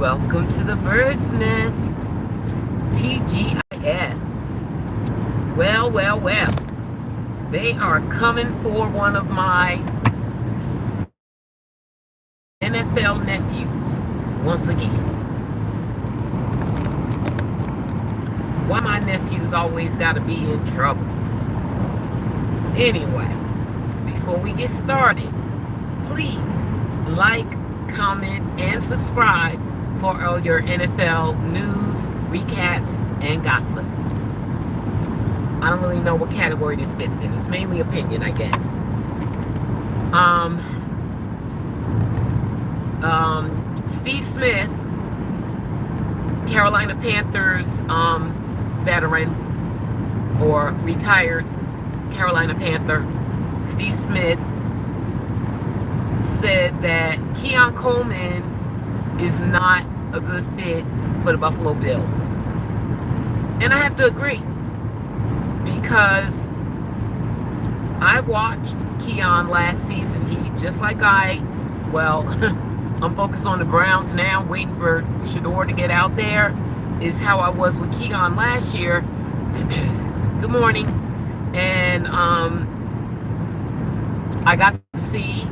Welcome to the bird's nest. TGIF. Well. They are coming for one of my NFL nephews once again. Why my nephews always gotta be in trouble. Anyway, before we get started, please like, comment, and subscribe for all your NFL news, recaps, and gossip. I don't really know what category this fits in. It's mainly opinion, I guess. Steve Smith, Carolina Panthers veteran or retired Carolina Panther, Steve Smith said that Keon Coleman is not a good fit for the Buffalo Bills. And I have to agree, because I watched Keon last season. I'm focused on the Browns now, waiting for Shedeur to get out there, is how I was with Keon last year. Good morning. And I got to see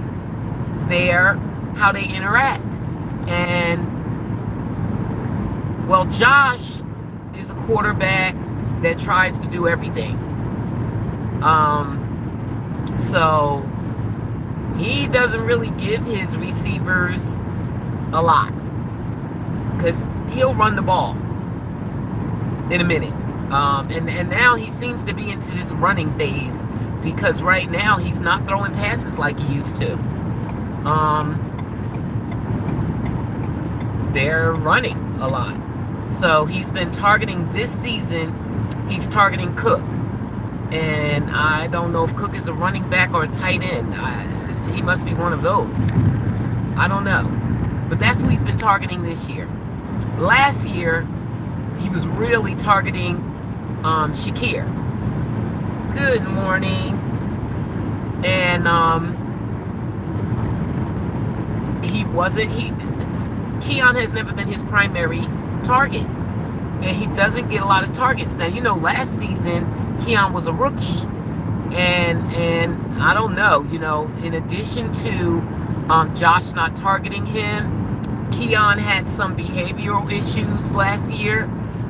how they interact. And, well, Josh is a quarterback that tries to do everything. So he doesn't really give his receivers a lot, because he'll run the ball in a minute. And now he seems to be into this running phase, because right now he's not throwing passes like he used to. They're running a lot. So he's been targeting this season, he's targeting Cook. And I don't know if Cook is a running back or a tight end. He must be one of those. I don't know. But that's who he's been targeting this year. Last year, he was really targeting Shakir. Good morning. And Keon has never been his primary target. And he doesn't get a lot of targets. Now, last season, Keon was a rookie, and I don't know, in addition to Josh not targeting him, Keon had some behavioral issues last year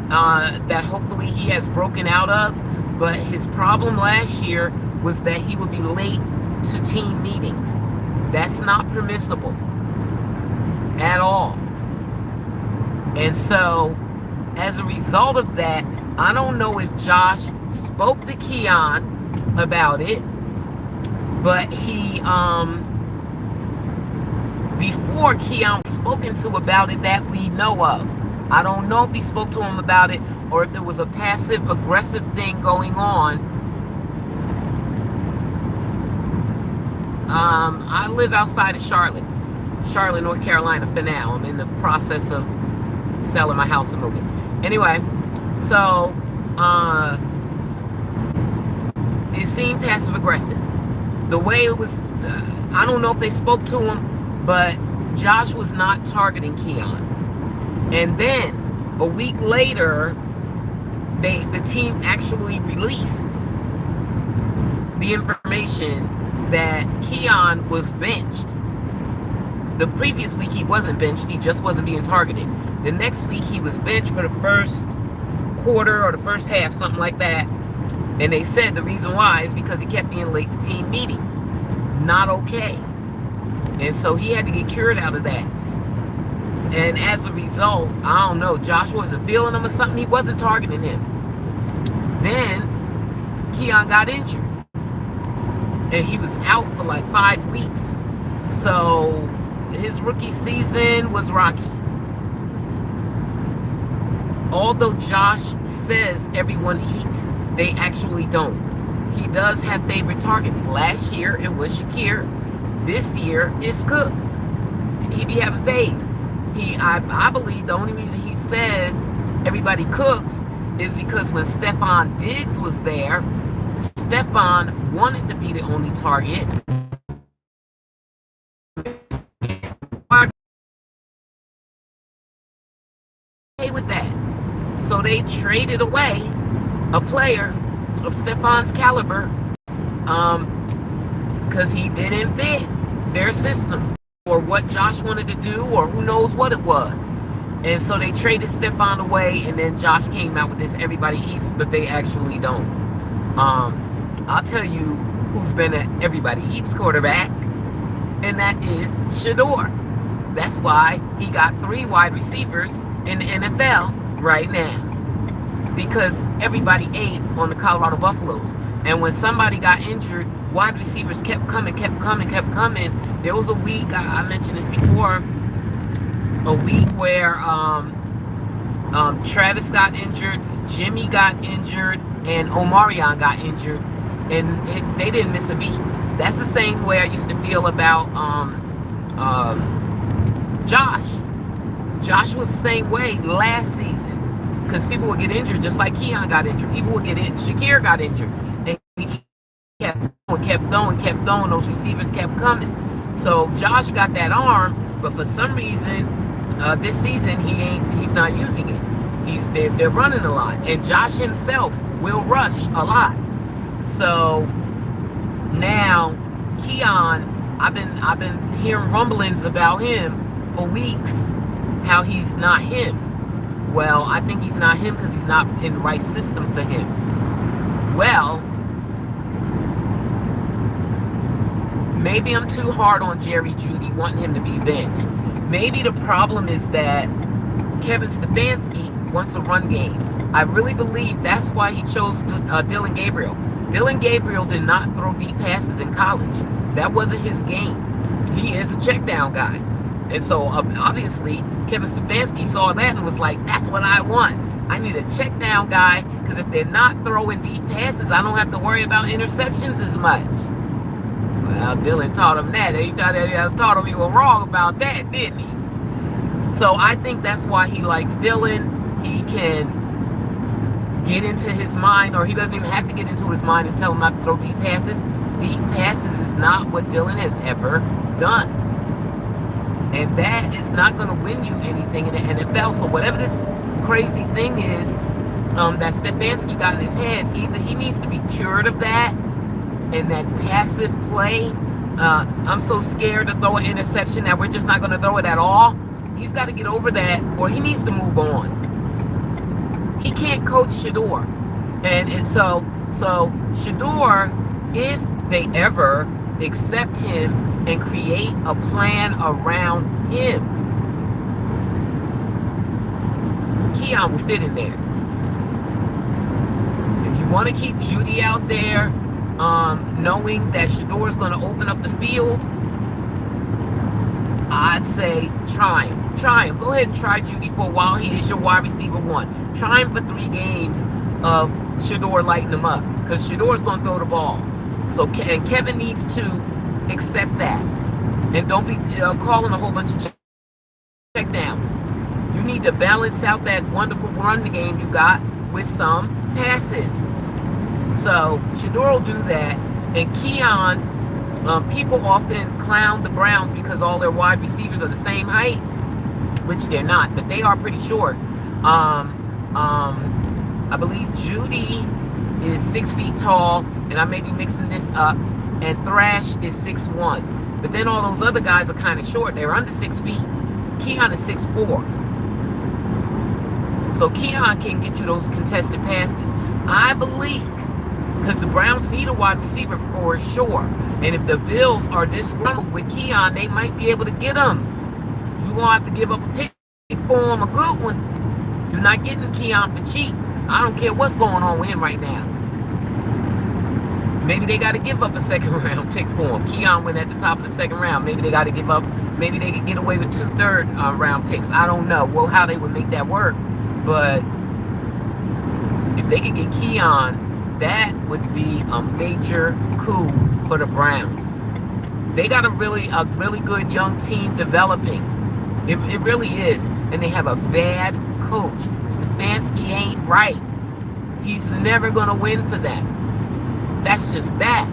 that hopefully he has broken out of. But his problem last year was that he would be late to team meetings. That's not permissible at all. And so, as a result of that, I don't know if Josh spoke to Keon about it, but before Keon was spoken to about it that we know of. I don't know if he spoke to him about it or if it was a passive-aggressive thing going on. I live outside of Charlotte, North Carolina for now. I'm in the process of selling my house and moving. Anyway, so it seemed passive-aggressive. The way it was, I don't know if they spoke to him, but Josh was not targeting Keon. And then, a week later, the team actually released the information that Keon was benched. The previous week he wasn't benched, he just wasn't being targeted. The next week he was benched for the first quarter or the first half, something like that. And they said the reason why is because he kept being late to team meetings. Not okay. And so he had to get cured out of that. And as a result, I don't know, Josh wasn't feeling him or something. He wasn't targeting him. Then Keon got injured. And he was out for like 5 weeks. So his rookie season was rocky. Although Josh says everyone eats, they actually don't. He does have favorite targets. Last year it was Shakir. This year it's Cook. He be having faves. I believe the only reason he says everybody cooks is because when Stephon Diggs was there, Stephon wanted to be the only target. with that. So they traded away a player of Stefan's caliber because he didn't fit their system or what Josh wanted to do or who knows what it was. And so they traded Stefan away, and then Josh came out with this everybody eats, but they actually don't. I'll tell you who's been an everybody eats quarterback, and that is Shedeur. That's why he got 3 wide receivers in the NFL right now. Because everybody ate on the Colorado Buffaloes. And when somebody got injured, wide receivers kept coming. There was a week, I mentioned this before, a week where Travis got injured, Jimmy got injured, and Omarion got injured, and they didn't miss a beat. That's the same way I used to feel about Josh. Josh was the same way last season because people would get injured just like Keon got injured. People would get injured. Shakir got injured. And he kept throwing. Those receivers kept coming. So Josh got that arm, but for some reason, this season he's not using it. They're running a lot. And Josh himself will rush a lot. So now Keon, I've been hearing rumblings about him for weeks, how he's not him. Well, I think he's not him because he's not in the right system for him. Well, maybe I'm too hard on Jerry Jeudy wanting him to be benched. Maybe the problem is that Kevin Stefanski wants a run game. I really believe that's why he chose Dillon Gabriel. Dillon Gabriel did not throw deep passes in college. That wasn't his game. He is a check down guy. And so, obviously, Kevin Stefanski saw that and was like, that's what I want. I need a check down guy because if they're not throwing deep passes, I don't have to worry about interceptions as much. Well, Dillon taught him that. He taught him he was wrong about that, didn't he? So I think that's why he likes Dillon. He can get into his mind, or he doesn't even have to get into his mind and tell him not to throw deep passes. Deep passes is not what Dillon has ever done. And that is not going to win you anything in the NFL. So whatever this crazy thing is that Stefanski got in his head, either he needs to be cured of that and that passive play. I'm so scared to throw an interception that we're just not going to throw it at all. He's got to get over that, or he needs to move on. He can't coach Shedeur. And so Shedeur, if they ever accept him and create a plan around him, Keon will fit in there. If you want to keep Jeudy out there, knowing that Shedeur is going to open up the field, I'd say try him. Go ahead and try Jeudy for a while. He is your wide receiver 1. Try him for 3 games of Shedeur lighting him up, because Shedeur's going to throw the ball. So, and Kevin needs to accept that. And don't be calling a whole bunch of check downs. You need to balance out that wonderful run game you got with some passes. So Shedeur will do that. And Keon, people often clown the Browns because all their wide receivers are the same height, which they're not, but they are pretty short. I believe Jeudy is 6 feet tall, and I may be mixing this up, and Thrash is 6'1". But then all those other guys are kind of short. They're under 6 feet. Keon is 6'4". So Keon can get you those contested passes. I believe, because the Browns need a wide receiver for sure. And if the Bills are disgruntled with Keon, they might be able to get him. You're going to have to give up a pick for him, a good one. You're not getting Keon for cheap. I don't care what's going on with him right now. Maybe they got to give up a 2nd round pick for him. Keon went at the top of the 2nd round. Maybe they got to give up. Maybe they could get away with 2 3rd round picks. I don't know how they would make that work. But if they could get Keon, that would be a major coup for the Browns. They got a really good young team developing. It really is. And they have a bad coach. Stefanski ain't right. He's never going to win for them. That's just that.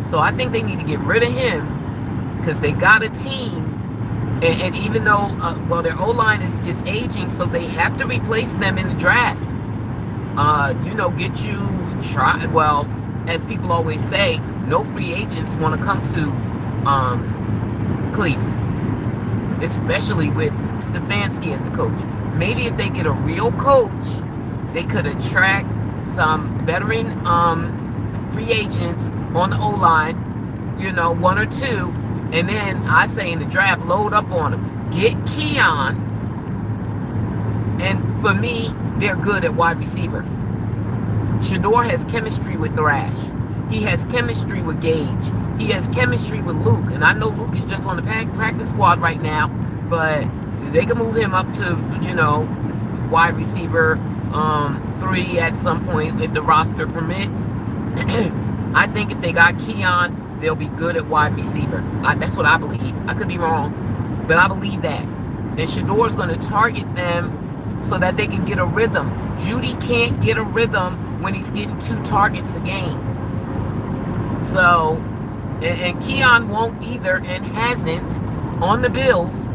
So I think they need to get rid of him because they got a team And even though, well, their O-line is aging, so they have to replace them in the draft. Get you try. Well, as people always say, no free agents want to come to Cleveland, especially with Stefanski as the coach. Maybe if they get a real coach, they could attract some veteran free agents on the O-line, one or two, and then I say in the draft, load up on them. Get Keon, and for me, they're good at wide receiver. Shedeur has chemistry with Thrash. He has chemistry with Gage. He has chemistry with Luke. And I know Luke is just on the practice squad right now, but they can move him up to, wide receiver 3 at some point if the roster permits. I think if they got Keon, they'll be good at wide receiver. That's what I believe. I could be wrong, but I believe that. And Shedeur's going to target them so that they can get a rhythm. Judy can't get a rhythm when he's getting 2 targets a game. So, and Keon won't either, and hasn't on the Bills,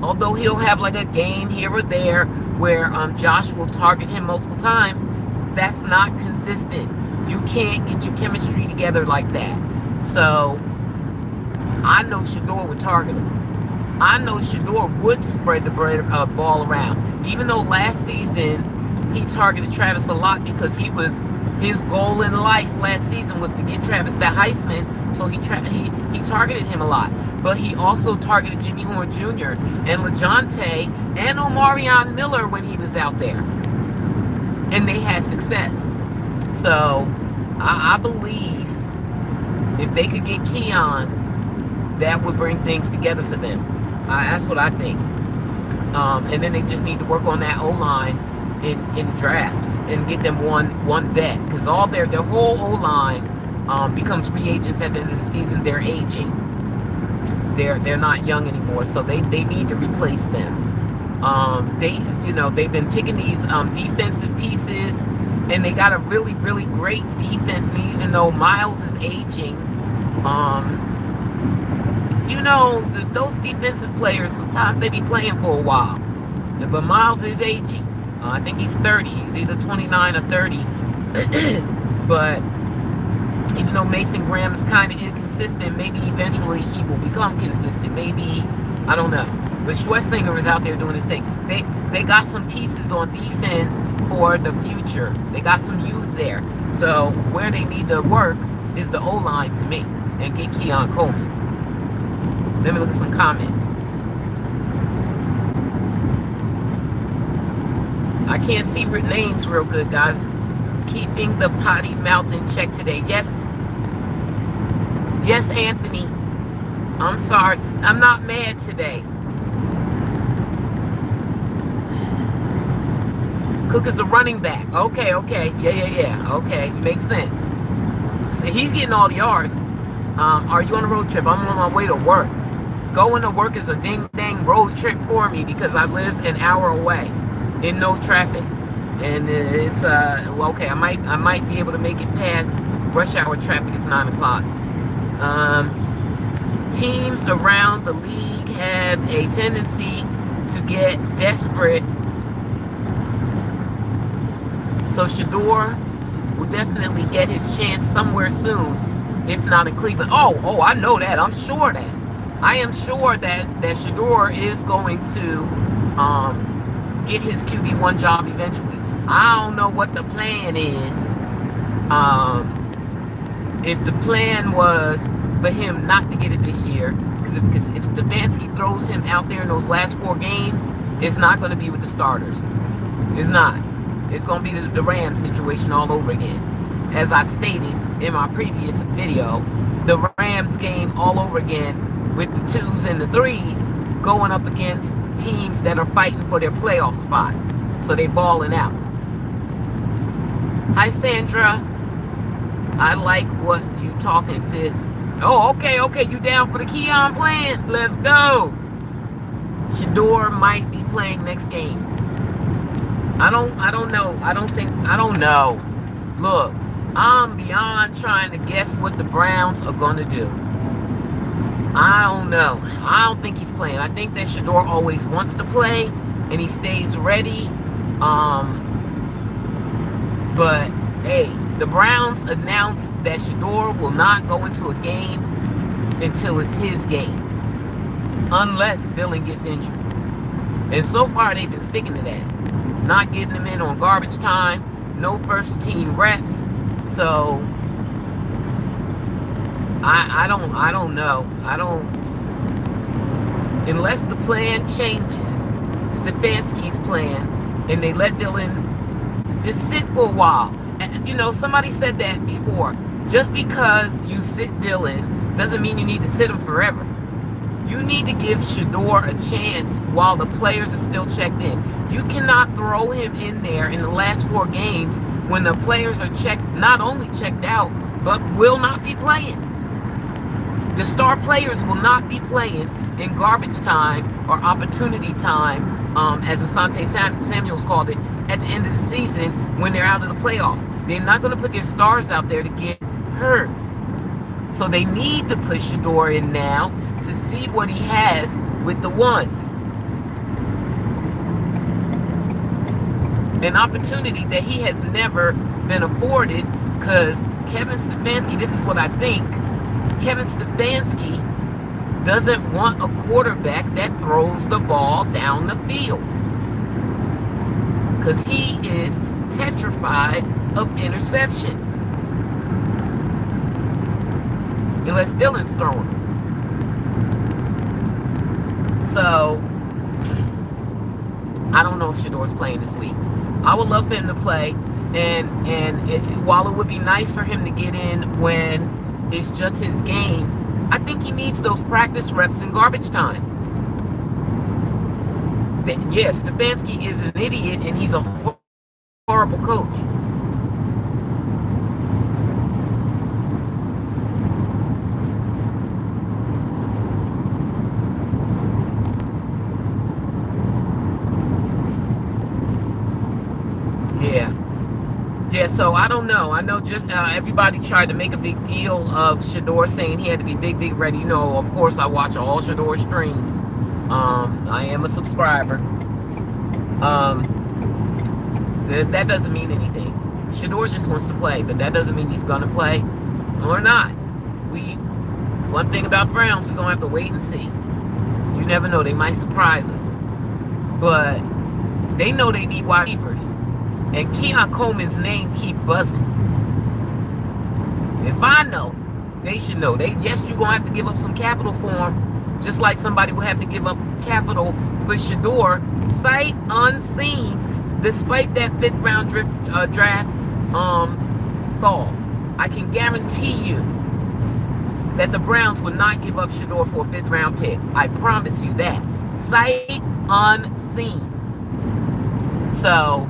although he'll have like a game here or there where Josh will target him multiple times. That's not consistent. You can't get your chemistry together like that. So, I know Shedeur would target him. I know Shedeur would spread the ball around. Even though last season he targeted Travis a lot because his goal in life last season was to get Travis that Heisman, so he targeted him a lot. But he also targeted Jimmy Horn Jr. and LeJohntay and Omarion Miller when he was out there. And they had success. So I believe if they could get Keon, that would bring things together for them. That's what I think. And then they just need to work on that O-line in draft and get them one vet, because all their whole O-line becomes free agents at the end of the season. They're aging. They're not young anymore, so they need to replace them. They've been picking these defensive pieces, and they got a really, really great defense. And even though Miles is aging, those defensive players, sometimes they be playing for a while. But Miles is aging. I think he's 30. He's either 29 or 30. But even though Mason Graham is kind of inconsistent, maybe eventually he will become consistent. Maybe, I don't know. But Schwessinger is out there doing his thing. They got some pieces on defense for the future. They got some youth there. So where they need to work is the O-line to me, and get Keon Coleman. Let me look at some comments. I can't see names real good, guys. Keeping the potty mouth in check today. Yes. Yes, Anthony. I'm sorry. I'm not mad today. Cook is a running back. Okay. Yeah. Okay, makes sense. So he's getting all the yards. Are you on a road trip? I'm on my way to work. Going to work is a ding-dang road trip for me because I live an hour away in no traffic. And it's, okay, I might be able to make it past rush hour traffic. It's 9 o'clock. Teams around the league have a tendency to get desperate. So Shedeur will definitely get his chance somewhere soon, if not in Cleveland. Oh, I know that. I'm sure that. I am sure that Shedeur is going to get his QB1 job eventually. I don't know what the plan is. If the plan was for him not to get it this year, because if Stefanski throws him out there in those last 4 games, it's not going to be with the starters. It's not. It's going to be the Rams situation all over again. As I stated in my previous video, the Rams game all over again with the 2s and the 3s going up against teams that are fighting for their playoff spot. So they balling out. Hi, Sandra. I like what you talking, sis. Oh, okay. You down for the Keon plan? Let's go. Shedeur might be playing next game. I don't know. I don't know. Look, I'm beyond trying to guess what the Browns are going to do. I don't know. I don't think he's playing. I think that Shedeur always wants to play and he stays ready. But hey, the Browns announced that Shedeur will not go into a game until it's his game, unless Dylan gets injured. And so far they've been sticking to that, not getting him in on garbage time, no first team reps. So I don't know. Unless the plan changes, Stefanski's plan, and they let Dylan just sit for a while. And, you know, somebody said that before. Just because you sit Dylan doesn't mean you need to sit him forever. You need to give Shedeur a chance while the players are still checked in. You cannot throw him in there in the last 4 games when the players are not only checked out, but will not be playing. The star players will not be playing in garbage time or opportunity time, as Asante Samuels called it, at the end of the season when they're out of the playoffs. They're not going to put their stars out there to get hurt. So they need to push Shedeur in now to see what he has with the ones. An opportunity that he has never been afforded, because Kevin Stefanski, this is what I think, Kevin Stefanski doesn't want a quarterback that throws the ball down the field, because he is petrified of interceptions. Unless Dylan's throwing them. So, I don't know if Shedeur's playing this week. I would love for him to play, and while it would be nice for him to get in when it's just his game, I think he needs those practice reps in garbage time. Yes, Stefanski is an idiot, and he's a horrible coach. Yeah, so I don't know. I know just everybody tried to make a big deal of Shedeur saying he had to be big ready. You know, of course, I watch all Shedeur streams. I am a subscriber. That doesn't mean anything. Shedeur just wants to play, but that doesn't mean he's going to play or not. One thing about Browns, we're going to have to wait and see. You never know. They might surprise us. But they know they need wide receivers. And Keon Coleman's name keep buzzing. If I know, they should know. Yes, you're going to have to give up some capital for him, just like somebody will have to give up capital for Shedeur, sight unseen, despite that 5th round draft fall. I can guarantee you that the Browns would not give up Shedeur for a 5th round pick. I promise you that. Sight unseen. So,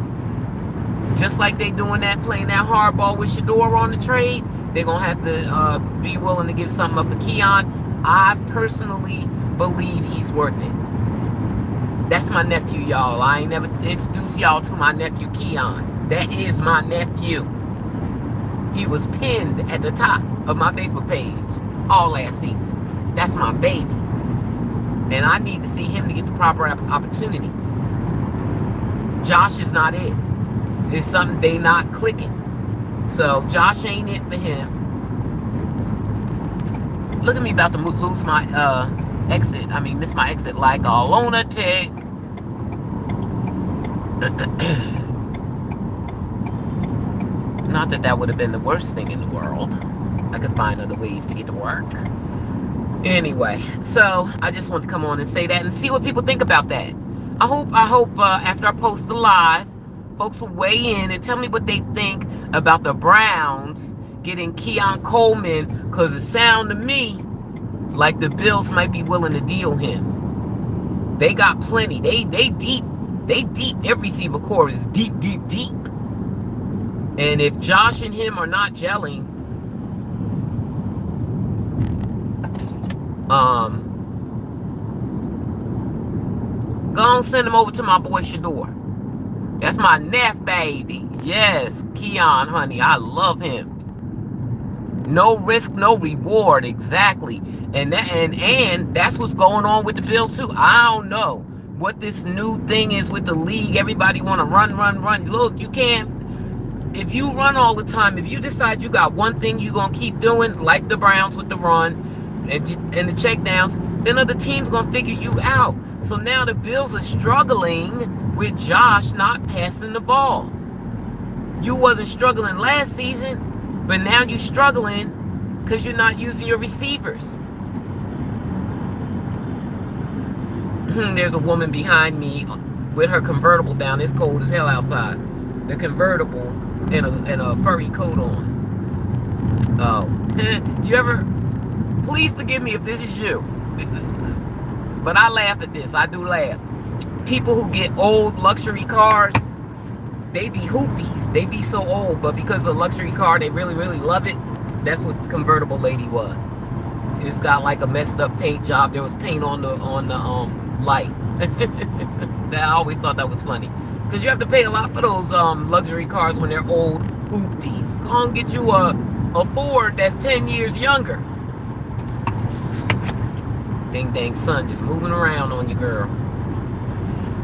just like they doing that, playing that hardball with Shedeur on the trade, they're going to have to be willing to give something up for Keon. I personally believe he's worth it. That's my nephew, y'all. I ain't never introduced y'all to my nephew, Keon. That is my nephew. He was pinned at the top of my Facebook page all last season. That's my baby. And I need to see him to get the proper opportunity. Josh is not it. It's something they not clicking. So Josh ain't it for him. Look at me about to lose my miss my exit like a lunatic. Not that would have been the worst thing in the world. I could find other ways to get to work. Anyway, so I just want to come on and say that and see what people think about that. I hope after I post the live, folks will weigh in and tell me what they think about the Browns getting Keon Coleman, because it sounds to me like the Bills might be willing to deal him. They got plenty. They deep. They deep. Their receiver core is deep. And if Josh and him are not gelling, go on, send him over to my boy Shedeur. That's my nephew, baby. Yes, Keon, honey. I love him. No risk, no reward. Exactly. And that's what's going on with the Bills too. I don't know what this new thing is with the league. Everybody want to run, run, run. Look, you can't. If you run all the time, if you decide you got one thing you're going to keep doing, like the Browns with the run and the check downs, then other teams going to figure you out. So now the Bills are struggling with Josh not passing the ball. You wasn't struggling last season, but now you're struggling because you're not using your receivers. There's a woman behind me with her convertible down. It's cold as hell outside. The convertible and a furry coat on. Oh, you ever? Please forgive me if this is you, but I laugh at this. I do laugh. People who get old luxury cars, they be hoopies. They be so old, but because of the luxury car, they really, really love it. That's what the convertible lady was. It's got like a messed up paint job. There was paint on the light. I always thought that was funny. Because you have to pay a lot for those luxury cars when they're old hoopties. Go and get you a Ford that's 10 years younger. Ding dang sun just moving around on you, girl.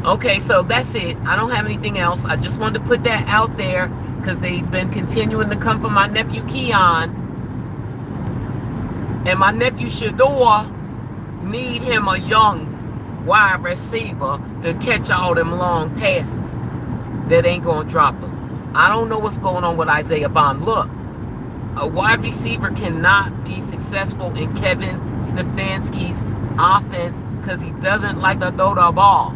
Okay, so that's it. I don't have anything else. I just wanted to put that out there because they've been continuing to come for my nephew Keon. And my nephew Shedeur need him a young wide receiver to catch all them long passes that ain't going to drop them. I don't know what's going on with Isaiah Bond. Look, a wide receiver cannot be successful in Kevin Stefanski's offense because he doesn't like to throw the ball.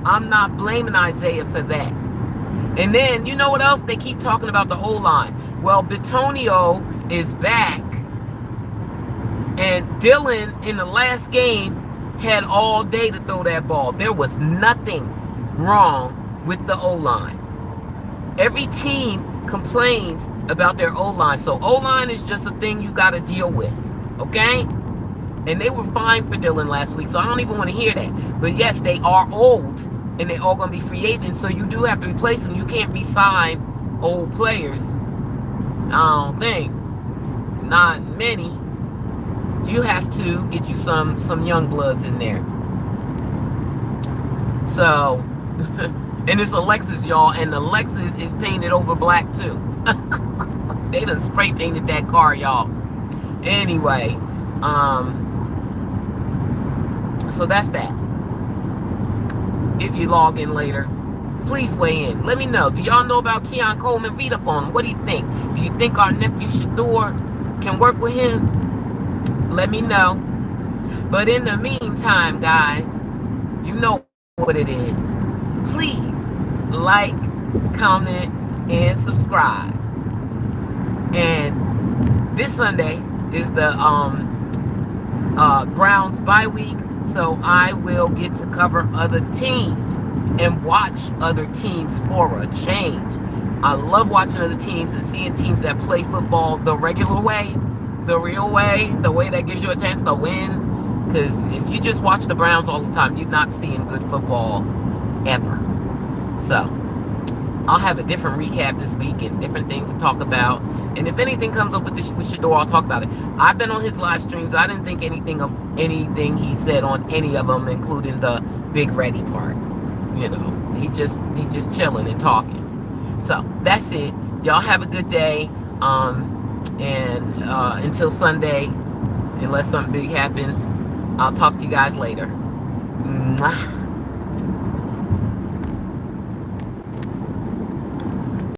I'm not blaming Isaiah for that. And then, you know what else? They keep talking about the O-line. Well, Bitonio is back. And Dylan, in the last game, had all day to throw that ball. There was nothing wrong with the O-line. Every team complains about their O-line. So O-line is just a thing you got to deal with. Okay? And they were fine for Dylan last week, so I don't even want to hear that. But yes, they are old, and they're all going to be free agents, so you do have to replace them. You can't re-sign old players. I don't think. Not many. You have to get you some young bloods in there. So, and it's a Lexus, y'all, and the Lexus is painted over black, too. They done spray painted that car, y'all. Anyway, so that's that. If you log in later, please weigh in. Let me know. Do y'all know about Keon Coleman? Read up on him. What do you think? Do you think our nephew Shedeur can work with him? Let me know. But in the meantime, guys, you know what it is. Please like, comment, and subscribe. And this Sunday is the Browns bye week, so I will get to cover other teams and watch other teams for a change. I love watching other teams and seeing teams that play football the regular way, the real way, the way that gives you a chance to win. Because if you just watch the Browns all the time, you're not seeing good football ever. So I'll have a different recap this week and different things to talk about. And if anything comes up with Shedeur, I'll talk about it. I've been on his live streams. I didn't think anything of anything he said on any of them, including the Big Ready part. You know, he just chilling and talking. So that's it. Y'all have a good day. And until Sunday, unless something big happens, I'll talk to you guys later. Mwah.